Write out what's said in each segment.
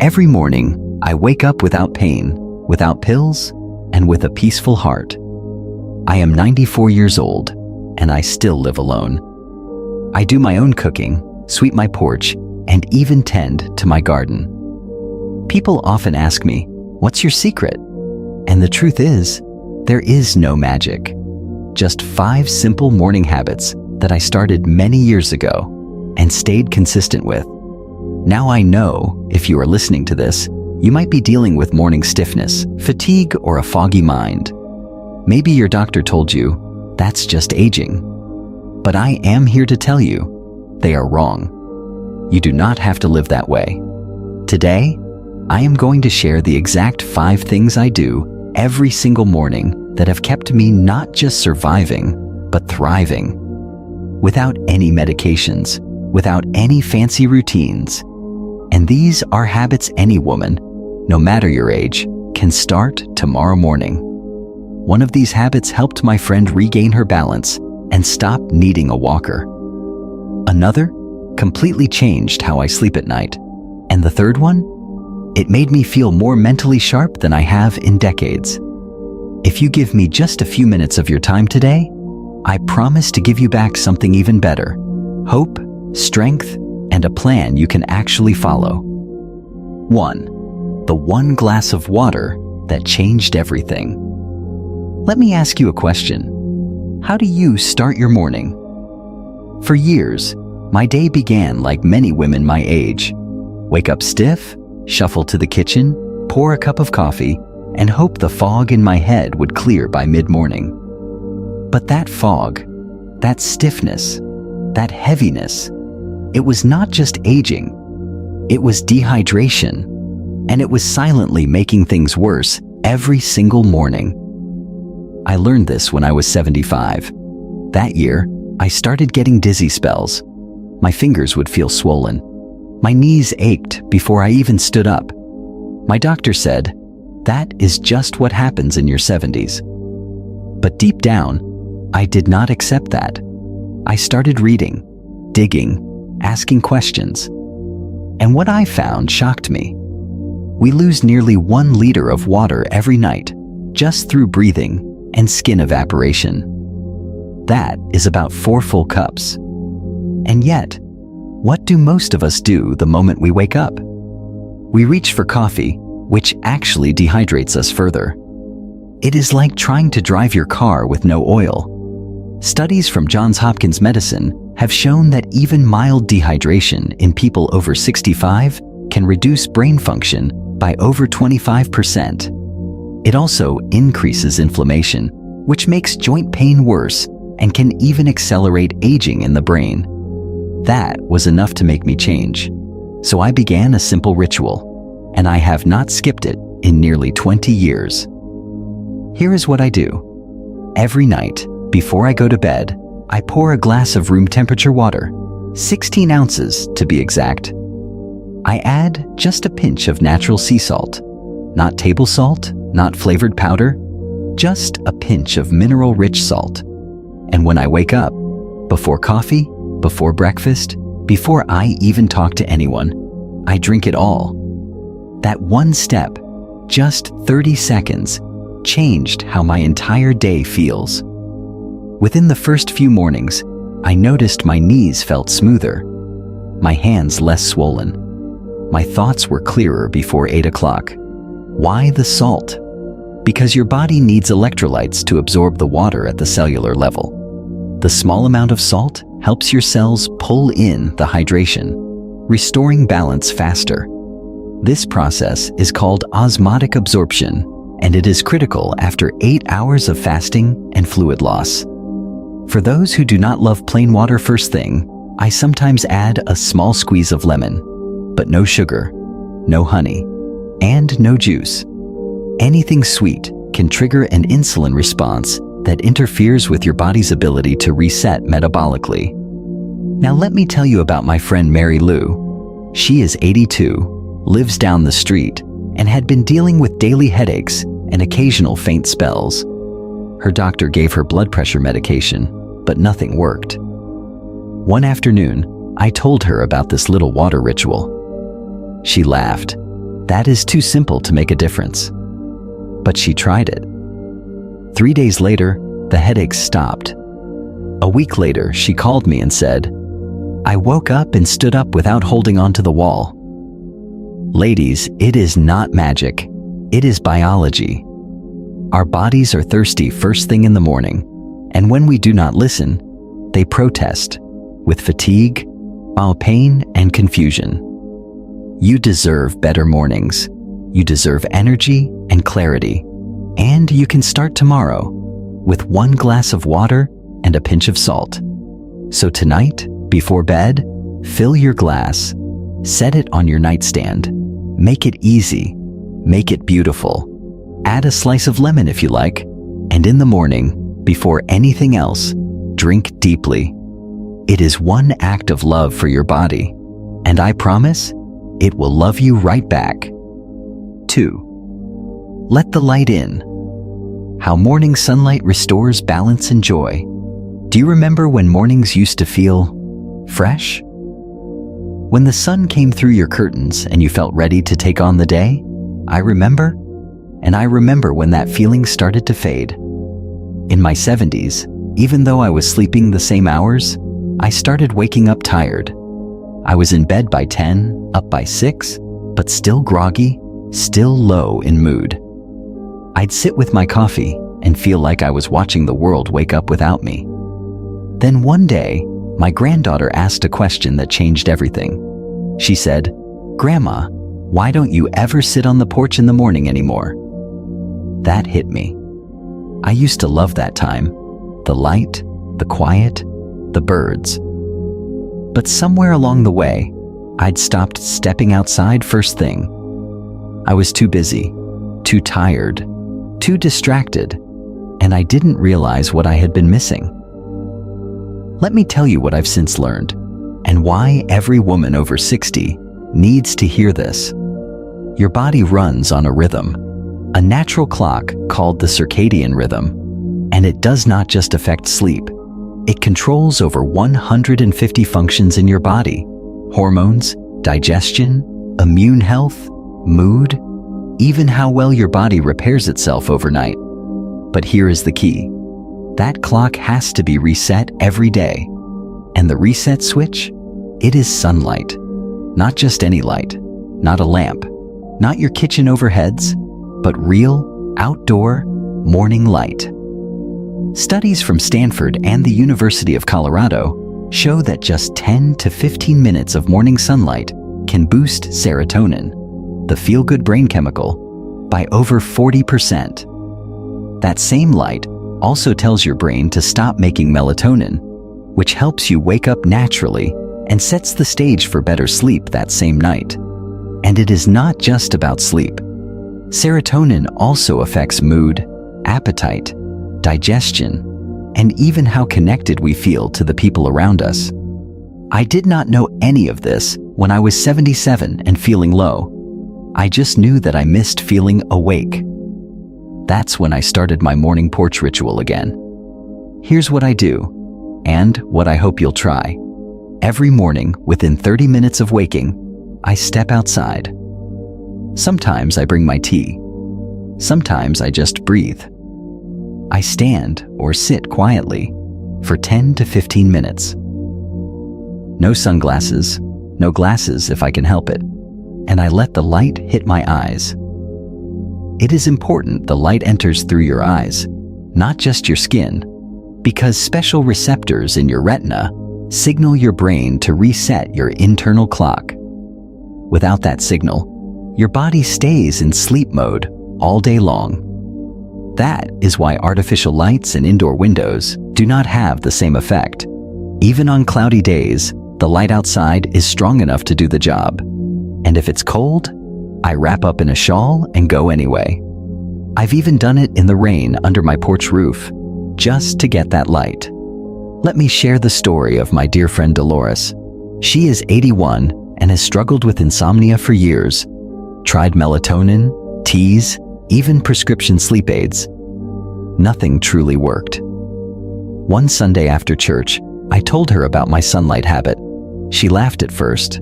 Every morning, I wake up without pain, without pills, and with a peaceful heart. I am 94 years old, and I still live alone. I do my own cooking, sweep my porch, and even tend to my garden. People often ask me, "What's your secret?" And the truth is, there is no magic. Just 5 simple morning habits that I started many years ago and stayed consistent with. Now I know, if you are listening to this, you might be dealing with morning stiffness, fatigue, or a foggy mind. Maybe your doctor told you, that's just aging. But I am here to tell you, they are wrong. You do not have to live that way. Today, I am going to share the exact 5 things I do every single morning that have kept me not just surviving, but thriving. Without any medications, without any fancy routines. And these are habits any woman, no matter your age, can start tomorrow morning. One of these habits helped my friend regain her balance and stop needing a walker. Another completely changed how I sleep at night. And the third one? It made me feel more mentally sharp than I have in decades. If you give me just a few minutes of your time today, I promise to give you back something even better: hope, strength, and a plan you can actually follow. 1. The one glass of water that changed everything. Let me ask you a question. How do you start your morning? For years, my day began like many women my age. Wake up stiff, shuffle to the kitchen, pour a cup of coffee, and hope the fog in my head would clear by mid-morning. But that fog, that stiffness, that heaviness, it was not just aging, it was dehydration, and it was silently making things worse every single morning. I learned this when I was 75. That year, I started getting dizzy spells. My fingers would feel swollen. My knees ached before I even stood up. My doctor said, "That is just what happens in your 70s. But deep down, I did not accept that. I started reading, digging, asking questions. And what I found shocked me. We lose nearly 1 liter of water every night, just through breathing and skin evaporation. That is about 4 full cups. And yet, what do most of us do the moment we wake up? We reach for coffee, which actually dehydrates us further. It is like trying to drive your car with no oil. Studies from Johns Hopkins Medicine have shown that even mild dehydration in people over 65 can reduce brain function by over 25%. It also increases inflammation, which makes joint pain worse and can even accelerate aging in the brain. That was enough to make me change. So I began a simple ritual, and I have not skipped it in nearly 20 years. Here is what I do. Every night, before I go to bed, I pour a glass of room temperature water, 16 ounces to be exact. I add just a pinch of natural sea salt, not table salt, not flavored powder, just a pinch of mineral-rich salt. And when I wake up, before coffee, before breakfast, before I even talk to anyone, I drink it all. That one step, just 30 seconds, changed how my entire day feels. Within the first few mornings, I noticed my knees felt smoother, my hands less swollen. My thoughts were clearer before 8 o'clock. Why the salt? Because your body needs electrolytes to absorb the water at the cellular level. The small amount of salt helps your cells pull in the hydration, restoring balance faster. This process is called osmotic absorption, and it is critical after 8 hours of fasting and fluid loss. For those who do not love plain water first thing, I sometimes add a small squeeze of lemon, but no sugar, no honey, and no juice. Anything sweet can trigger an insulin response that interferes with your body's ability to reset metabolically. Now let me tell you about my friend Mary Lou. She is 82, lives down the street, and had been dealing with daily headaches and occasional faint spells. Her doctor gave her blood pressure medication, but nothing worked. One afternoon, I told her about this little water ritual. She laughed. That is too simple to make a difference. But she tried it. 3 days later, the headaches stopped. A week later, she called me and said, "I woke up and stood up without holding onto the wall." Ladies, it is not magic. It is biology. Our bodies are thirsty first thing in the morning, and when we do not listen, they protest with fatigue, mild pain, and confusion. You deserve better mornings. You deserve energy and clarity. And you can start tomorrow with 1 glass of water and a pinch of salt. So tonight, before bed, fill your glass, set it on your nightstand. Make it easy, make it beautiful. Add a slice of lemon if you like, and in the morning, before anything else, drink deeply. It is one act of love for your body, and I promise it will love you right back. 2. Let the light in. How morning sunlight restores balance and joy. Do you remember when mornings used to feel fresh? When the sun came through your curtains and you felt ready to take on the day? I remember when that feeling started to fade. In my 70s, even though I was sleeping the same hours, I started waking up tired. I was in bed by 10, up by 6, but still groggy, still low in mood. I'd sit with my coffee and feel like I was watching the world wake up without me. Then one day, my granddaughter asked a question that changed everything. She said, "Grandma, why don't you ever sit on the porch in the morning anymore?" That hit me. I used to love that time. The light, the quiet, the birds. But somewhere along the way, I'd stopped stepping outside first thing. I was too busy, too tired, too distracted, and I didn't realize what I had been missing. Let me tell you what I've since learned, and why every woman over 60 needs to hear this. Your body runs on a rhythm, a natural clock called the circadian rhythm, and it does not just affect sleep. It controls over 150 functions in your body: hormones, digestion, immune health, mood, even how well your body repairs itself overnight. But here is the key. That clock has to be reset every day. And the reset switch? It is sunlight. Not just any light, not a lamp, not your kitchen overheads, but real, outdoor, morning light. Studies from Stanford and the University of Colorado show that just 10 to 15 minutes of morning sunlight can boost serotonin, the feel-good brain chemical, by over 40%. That same light also tells your brain to stop making melatonin, which helps you wake up naturally and sets the stage for better sleep that same night. And it is not just about sleep. Serotonin also affects mood, appetite, digestion, and even how connected we feel to the people around us. I did not know any of this when I was 77 and feeling low. I just knew that I missed feeling awake. That's when I started my morning porch ritual again. Here's what I do, and what I hope you'll try. Every morning, within 30 minutes of waking, I step outside. Sometimes I bring my tea. Sometimes I just breathe. I stand or sit quietly for 10 to 15 minutes. No sunglasses, no glasses if I can help it, and I let the light hit my eyes. It is important the light enters through your eyes, not just your skin, because special receptors in your retina signal your brain to reset your internal clock. Without that signal, your body stays in sleep mode all day long. That is why artificial lights and indoor windows do not have the same effect. Even on cloudy days, the light outside is strong enough to do the job. And if it's cold, I wrap up in a shawl and go anyway. I've even done it in the rain under my porch roof, just to get that light. Let me share the story of my dear friend Dolores. She is 81 and has struggled with insomnia for years. Tried melatonin, teas, even prescription sleep aids. Nothing truly worked. One Sunday after church, I told her about my sunlight habit. She laughed at first.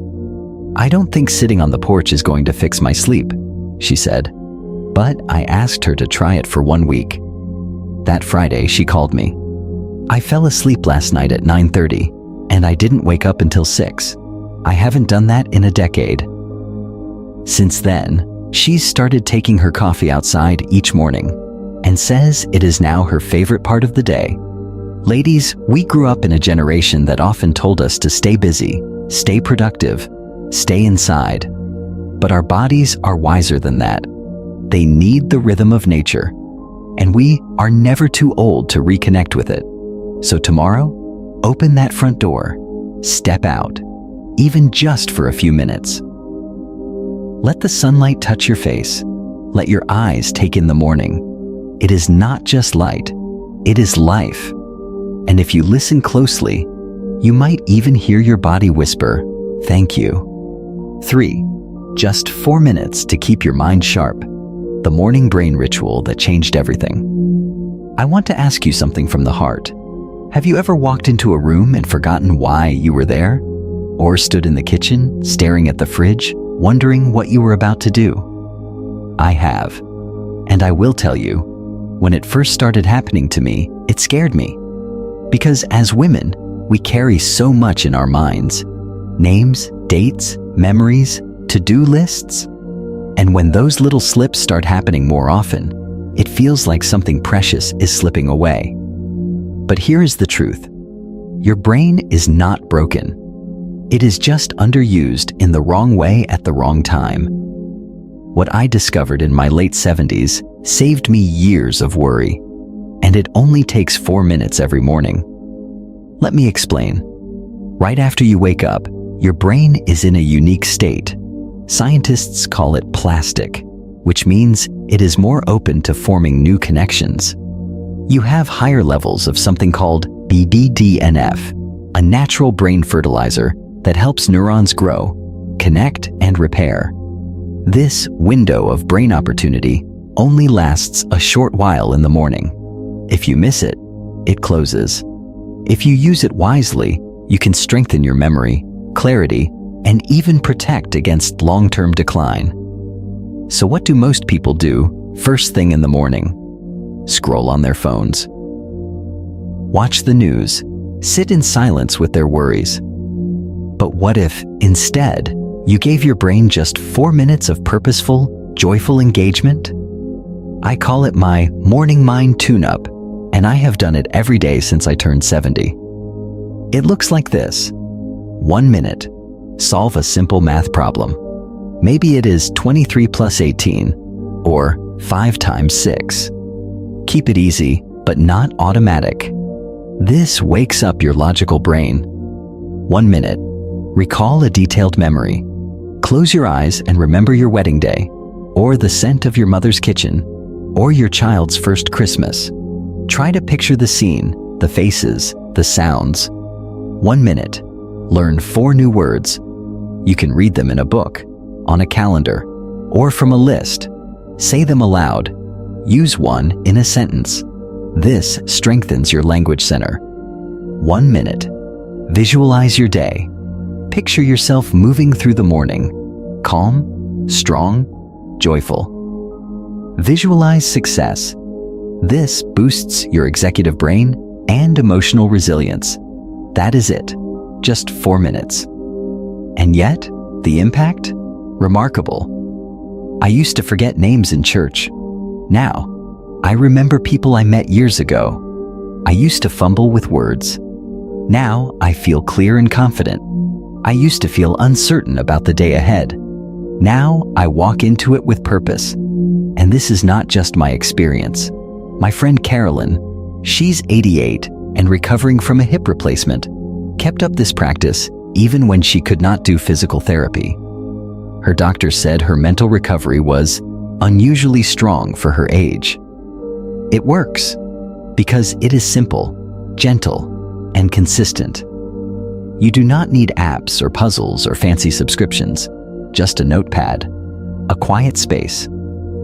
"I don't think sitting on the porch is going to fix my sleep," she said, but I asked her to try it for 1 week. That Friday, she called me. I fell asleep last night at 9:30, and I didn't wake up until 6. I haven't done that in a decade. Since then, she's started taking her coffee outside each morning and says it is now her favorite part of the day. Ladies, we grew up in a generation that often told us to stay busy, stay productive, stay inside. But our bodies are wiser than that. They need the rhythm of nature, and we are never too old to reconnect with it. So tomorrow, open that front door, step out, even just for a few minutes. Let the sunlight touch your face. Let your eyes take in the morning. It is not just light, it is life. And if you listen closely, you might even hear your body whisper, "Thank you." 3. Just 4 minutes to keep your mind sharp. The morning brain ritual that changed everything. I want to ask you something from the heart. Have you ever walked into a room and forgotten why you were there? Or stood in the kitchen, staring at the fridge, wondering what you were about to do? I have. And I will tell you, when it first started happening to me, it scared me. Because as women, we carry so much in our minds. Names, dates, memories, to-do lists. And when those little slips start happening more often, it feels like something precious is slipping away. But here is the truth. Your brain is not broken. It is just underused in the wrong way at the wrong time. What I discovered in my late 70s saved me years of worry, and it only takes 4 minutes every morning. Let me explain. Right after you wake up, your brain is in a unique state. Scientists call it plastic, which means it is more open to forming new connections. You have higher levels of something called BDNF, a natural brain fertilizer that helps neurons grow, connect, and repair. This window of brain opportunity only lasts a short while in the morning. If you miss it, it closes. If you use it wisely, you can strengthen your memory, clarity, and even protect against long-term decline. So what do most people do first thing in the morning? Scroll on their phones. Watch the news. Sit in silence with their worries. But what if, instead, you gave your brain just 4 minutes of purposeful, joyful engagement? I call it my morning mind tune-up, and I have done it every day since I turned 70. It looks like this. 1 minute. Solve a simple math problem. Maybe it is 23 plus 18, or 5 times 6. Keep it easy, but not automatic. This wakes up your logical brain. 1 minute. Recall a detailed memory. Close your eyes and remember your wedding day, or the scent of your mother's kitchen, or your child's first Christmas. Try to picture the scene, the faces, the sounds. 1 minute. Learn 4 new words. You can read them in a book, on a calendar, or from a list. Say them aloud. Use one in a sentence. This strengthens your language center. 1 minute. Visualize your day. Picture yourself moving through the morning, calm, strong, joyful. Visualize success. This boosts your executive brain and emotional resilience. That is it. Just 4 minutes. And yet, the impact? Remarkable. I used to forget names in church. Now, I remember people I met years ago. I used to fumble with words. Now, I feel clear and confident. I used to feel uncertain about the day ahead. Now, I walk into it with purpose. And this is not just my experience. My friend Carolyn, she's 88 and recovering from a hip replacement, kept up this practice even when she could not do physical therapy. Her doctor said her mental recovery was unusually strong for her age. It works because it is simple, gentle, and consistent. You do not need apps or puzzles or fancy subscriptions, just a notepad, a quiet space,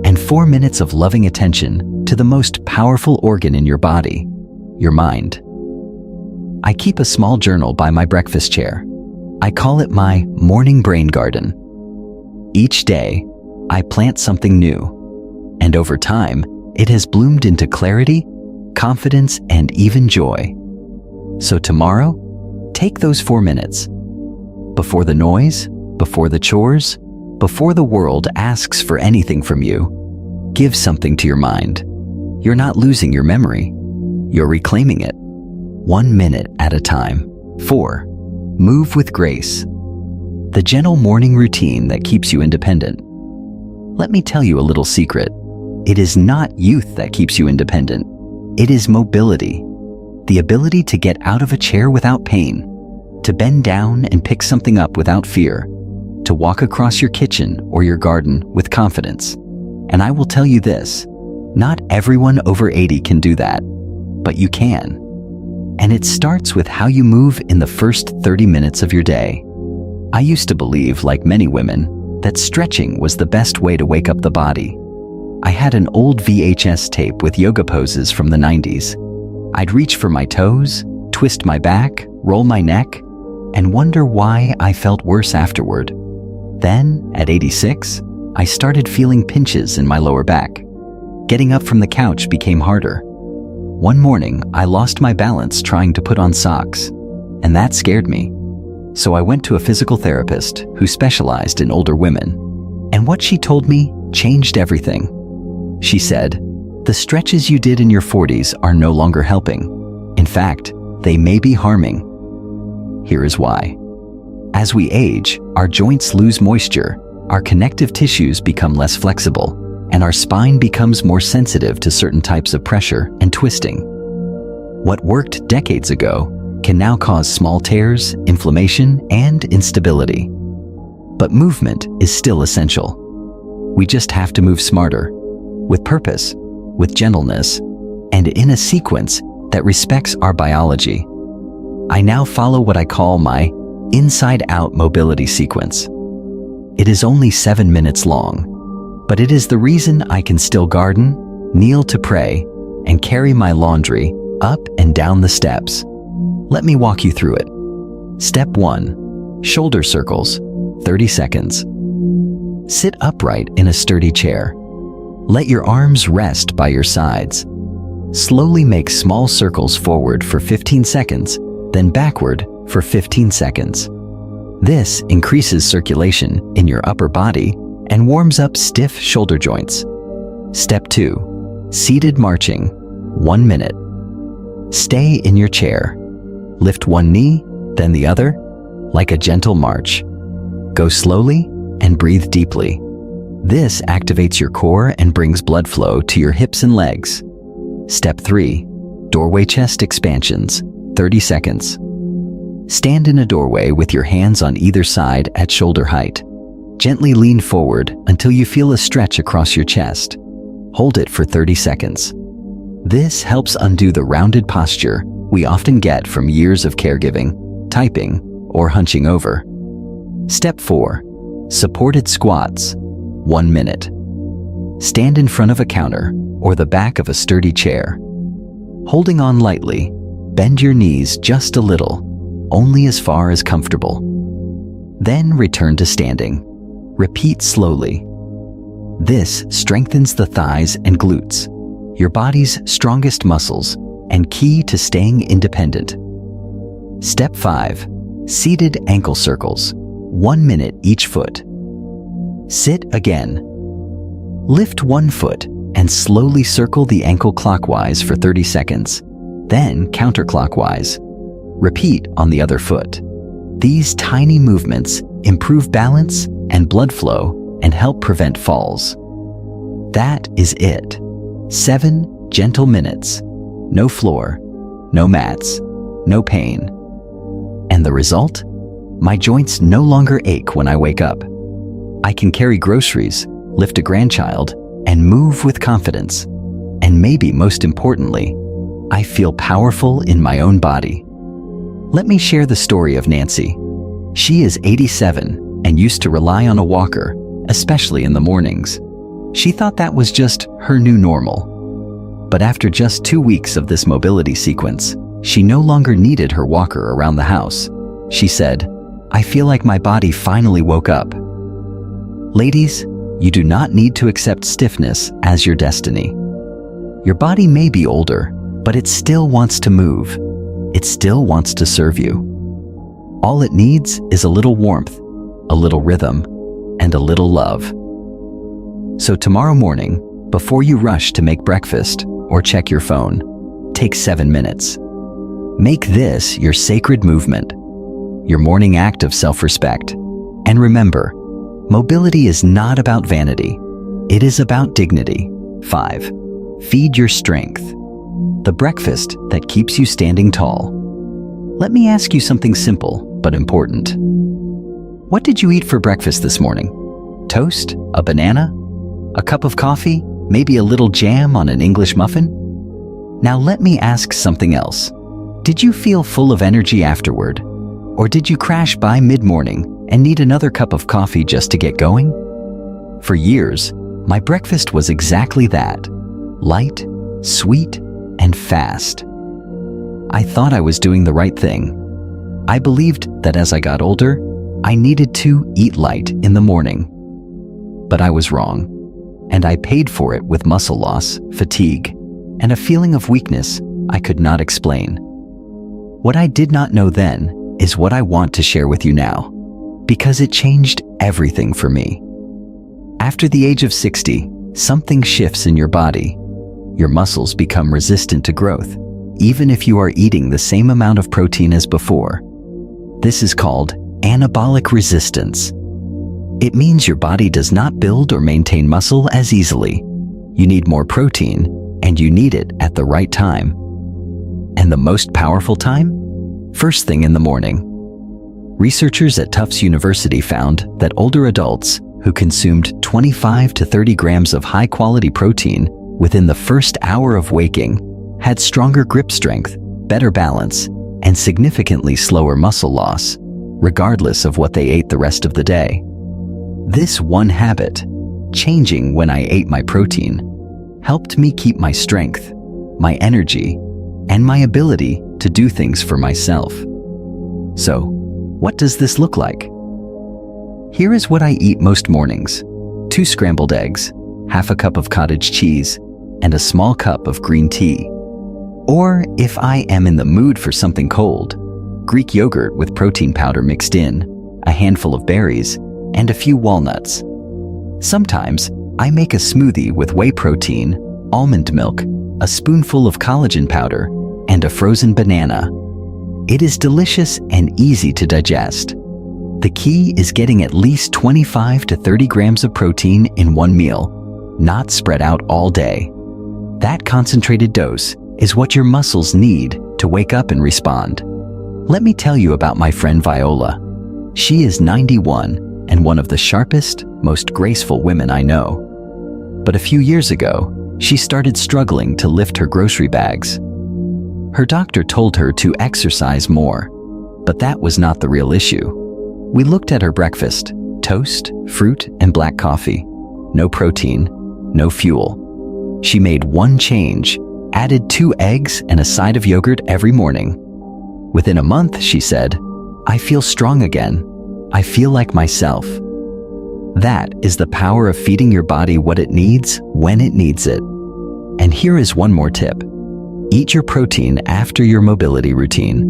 and 4 minutes of loving attention to the most powerful organ in your body, your mind. I keep a small journal by my breakfast chair. I call it my morning brain garden. Each day, I plant something new. And over time, it has bloomed into clarity, confidence, and even joy. So tomorrow, take those 4 minutes. Before the noise, before the chores, before the world asks for anything from you, give something to your mind. You're not losing your memory. You're reclaiming it. 1 minute at a time. 4. Move with grace. The gentle morning routine that keeps you independent. Let me tell you a little secret. It is not youth that keeps you independent. It is mobility. The ability to get out of a chair without pain, to bend down and pick something up without fear, to walk across your kitchen or your garden with confidence. And I will tell you this, not everyone over 80 can do that, but you can. And it starts with how you move in the first 30 minutes of your day. I used to believe, like many women, that stretching was the best way to wake up the body. I had an old VHS tape with yoga poses from the 90s. I'd reach for my toes, twist my back, roll my neck, and wonder why I felt worse afterward. Then, at 86, I started feeling pinches in my lower back. Getting up from the couch became harder. One morning, I lost my balance trying to put on socks, and that scared me. So I went to a physical therapist who specialized in older women, and what she told me changed everything. She said, "The stretches you did in your 40s are no longer helping. In fact, they may be harming. Here is why. As we age, our joints lose moisture, our connective tissues become less flexible, and our spine becomes more sensitive to certain types of pressure and twisting. What worked decades ago can now cause small tears, inflammation, and instability. But movement is still essential. We just have to move smarter, with purpose, with gentleness, and in a sequence that respects our biology. I now follow what I call my inside-out mobility sequence. It is only 7 minutes long, but it is the reason I can still garden, kneel to pray, and carry my laundry up and down the steps. Let me walk you through it. Step 1. Shoulder circles, 30 seconds. Sit upright in a sturdy chair. Let your arms rest by your sides. Slowly make small circles forward for 15 seconds, then backward for 15 seconds. This increases circulation in your upper body and warms up stiff shoulder joints. Step 2. Seated marching, 1 minute. Stay in your chair. Lift one knee, then the other, like a gentle march. Go slowly and breathe deeply. This activates your core and brings blood flow to your hips and legs. Step 3. Doorway chest expansions, 30 seconds. Stand in a doorway with your hands on either side at shoulder height. Gently lean forward until you feel a stretch across your chest. Hold it for 30 seconds. This helps undo the rounded posture we often get from years of caregiving, typing, or hunching over. Step 4. Supported squats, 1 minute. Stand in front of a counter or the back of a sturdy chair. Holding on lightly, bend your knees just a little, only as far as comfortable. Then return to standing. Repeat slowly. This strengthens the thighs and glutes, your body's strongest muscles, and key to staying independent. Step 5. Seated ankle circles, 1 minute each foot. Sit again. Lift one foot and slowly circle the ankle clockwise for 30 seconds, then counterclockwise. Repeat on the other foot. These tiny movements improve balance and blood flow and help prevent falls. That is it. 7 gentle minutes. No floor, no mats, no pain. And the result? My joints no longer ache when I wake up. I can carry groceries, lift a grandchild, and move with confidence. And maybe most importantly, I feel powerful in my own body. Let me share the story of Nancy. She is 87 and used to rely on a walker, especially in the mornings. She thought that was just her new normal. But after just 2 weeks of this mobility sequence, she no longer needed her walker around the house. She said, "I feel like my body finally woke up." Ladies, you do not need to accept stiffness as your destiny. Your body may be older, but it still wants to move. It still wants to serve you. All it needs is a little warmth, a little rhythm, and a little love. So tomorrow morning, before you rush to make breakfast or check your phone, take 7 minutes. Make this your sacred movement, your morning act of self-respect. And remember, mobility is not about vanity. It is about dignity. 5. Feed your strength, the breakfast that keeps you standing tall. Let me ask you something simple but important. What did you eat for breakfast this morning? Toast? A banana? A cup of coffee? Maybe a little jam on an English muffin? Now let me ask something else. Did you feel full of energy afterward? Or did you crash by mid-morning and need another cup of coffee just to get going? For years, my breakfast was exactly that. Light, sweet, and fast. I thought I was doing the right thing. I believed that as I got older, I needed to eat light in the morning. But I was wrong, and I paid for it with muscle loss, fatigue, and a feeling of weakness I could not explain. What I did not know then is what I want to share with you now, because it changed everything for me. After the age of 60, something shifts in your body. Your muscles become resistant to growth, even if you are eating the same amount of protein as before. This is called anabolic resistance. It means your body does not build or maintain muscle as easily. You need more protein, and you need it at the right time. And the most powerful time? First thing in the morning. Researchers at Tufts University found that older adults who consumed 25 to 30 grams of high-quality protein within the first hour of waking had stronger grip strength, better balance, and significantly slower muscle loss, regardless of what they ate the rest of the day. This one habit, changing when I ate my protein, helped me keep my strength, my energy, and my ability to do things for myself. So, what does this look like? Here is what I eat most mornings: 2 scrambled eggs, half a cup of cottage cheese, and a small cup of green tea. Or, if I am in the mood for something cold, Greek yogurt with protein powder mixed in, a handful of berries, and a few walnuts. Sometimes, I make a smoothie with whey protein, almond milk, a spoonful of collagen powder, and a frozen banana. It is delicious and easy to digest. The key is getting at least 25 to 30 grams of protein in one meal, not spread out all day. That concentrated dose is what your muscles need to wake up and respond. Let me tell you about my friend Viola. She is 91 and one of the sharpest, most graceful women I know. But a few years ago, she started struggling to lift her grocery bags. Her doctor told her to exercise more, but that was not the real issue. We looked at her breakfast: toast, fruit, and black coffee. No protein, no fuel. She made one change, added 2 eggs and a side of yogurt every morning. Within a month, she said, "I feel strong again. I feel like myself." That is the power of feeding your body what it needs when it needs it. And here is one more tip. Eat your protein after your mobility routine.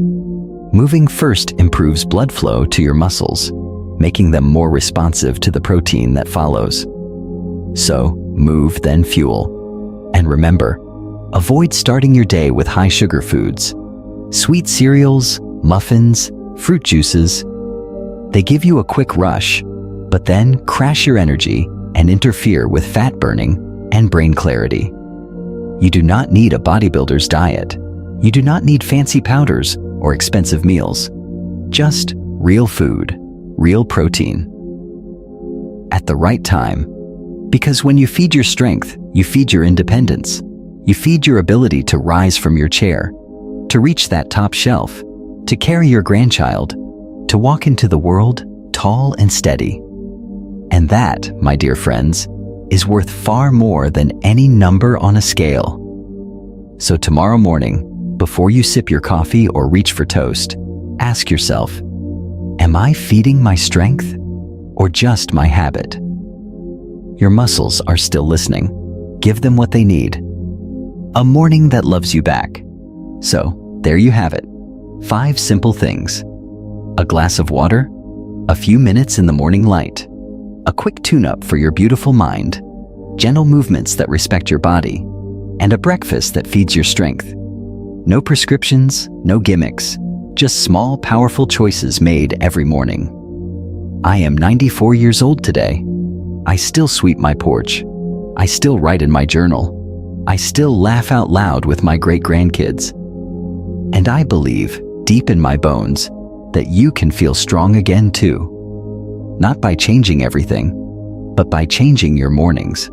Moving first improves blood flow to your muscles, making them more responsive to the protein that follows. So, move then fuel. And remember, avoid starting your day with high sugar foods. Sweet cereals, muffins, fruit juices. They give you a quick rush, but then crash your energy and interfere with fat burning and brain clarity. You do not need a bodybuilder's diet. You do not need fancy powders or expensive meals. Just real food, real protein. At the right time. Because when you feed your strength, you feed your independence. You feed your ability to rise from your chair, to reach that top shelf, to carry your grandchild, to walk into the world tall and steady. And that, my dear friends, is worth far more than any number on a scale. So tomorrow morning, before you sip your coffee or reach for toast, ask yourself, am I feeding my strength or just my habit? Your muscles are still listening. Give them what they need. A morning that loves you back. So, there you have it. 5 simple things. A glass of water, a few minutes in the morning light, a quick tune-up for your beautiful mind, gentle movements that respect your body, and a breakfast that feeds your strength. No prescriptions, no gimmicks, just small, powerful choices made every morning. I am 94 years old today. I still sweep my porch. I still write in my journal. I still laugh out loud with my great-grandkids. And I believe, deep in my bones, that you can feel strong again too. Not by changing everything, but by changing your mornings.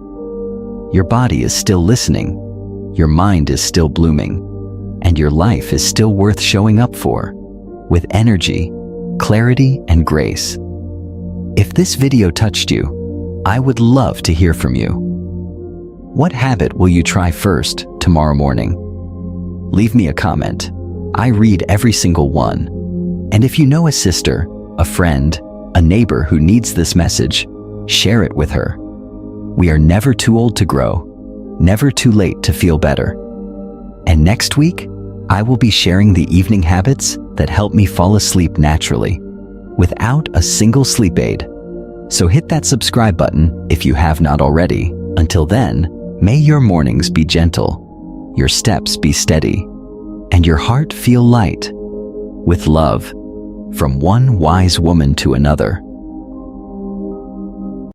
Your body is still listening, your mind is still blooming, and your life is still worth showing up for, with energy, clarity, and grace. If this video touched you, I would love to hear from you. What habit will you try first tomorrow morning? Leave me a comment. I read every single one. And if you know a sister, a friend, a neighbor who needs this message, share it with her. We are never too old to grow, never too late to feel better. And next week, I will be sharing the evening habits that help me fall asleep naturally, without a single sleep aid. So hit that subscribe button if you have not already. Until then, may your mornings be gentle, your steps be steady, and your heart feel light. With love, from one wise woman to another.